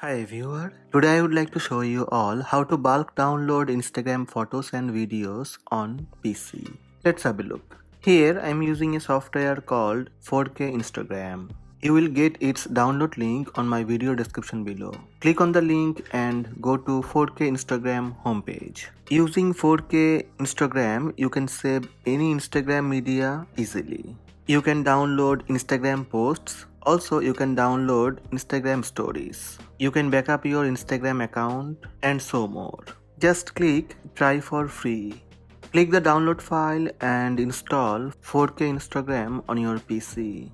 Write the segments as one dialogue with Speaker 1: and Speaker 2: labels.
Speaker 1: Hi viewer, today I would like to show you all how to bulk download Instagram photos and videos on PC. Let's have a look. Here I am using a software called 4K Instagram. You will get its download link on my video description below. Click on the link and go to 4K Instagram homepage. Using 4K Instagram, you can save any Instagram media easily. You can download Instagram posts. Also, you can download Instagram stories. You can backup your Instagram account and so more. Just click try for free. Click the download file and install 4K Instagram on your PC.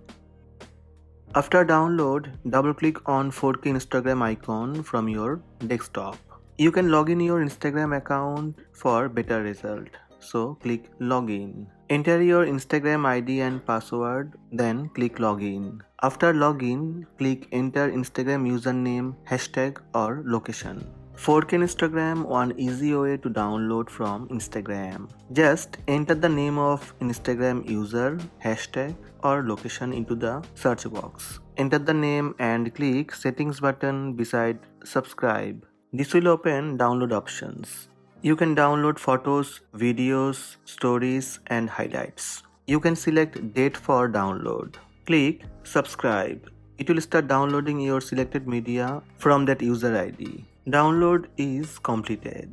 Speaker 1: After download, double click on 4K Instagram icon from your desktop. You can log in your Instagram account for better result. So click login. Enter your Instagram ID and password, then click login. After login, click enter Instagram username, hashtag or location. 4K Instagram, one easy way to download from Instagram. Just enter the name of Instagram user, hashtag or location into the search box. Enter the name and click settings button beside subscribe. This will open download options. You can download photos, videos, stories and highlights. You can select date for download. Click subscribe. It will start downloading your selected media from that user ID. Download is completed.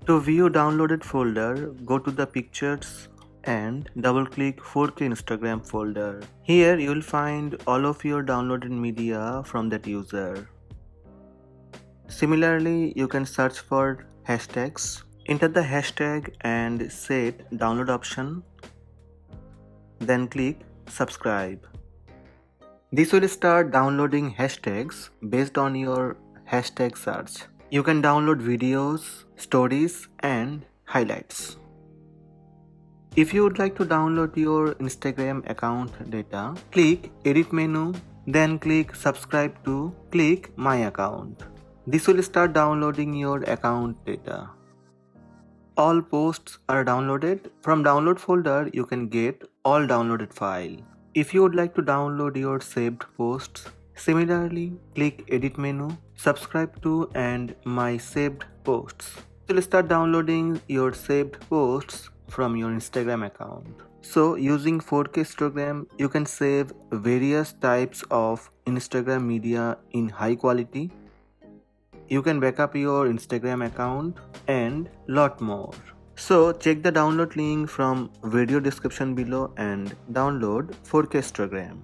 Speaker 1: To view downloaded folder, go to the pictures and double click 4K Instagram folder. Here you will find all of your downloaded media from that user. Similarly, you can search for hashtags. Enter the hashtag and set download option. Then click subscribe. This will start downloading hashtags based on your hashtag search. You can download videos, stories and highlights. If you would like to download your Instagram account data, click edit menu, then click subscribe to click my account. This will start downloading your account data. All posts are downloaded. From download folder, you can get all downloaded file. If you would like to download your saved posts, similarly, click edit menu, subscribe to and my saved posts. It will start downloading your saved posts from your Instagram account. So using 4K Stogram, you can save various types of Instagram media in high quality. You can backup your Instagram account and lot more. So check the download link from video description below and download 4K Stogram.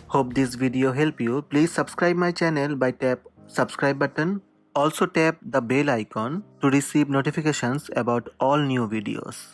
Speaker 1: Hope this video help you. Please subscribe my channel by tap subscribe button. Also tap the bell icon to receive notifications about all new videos.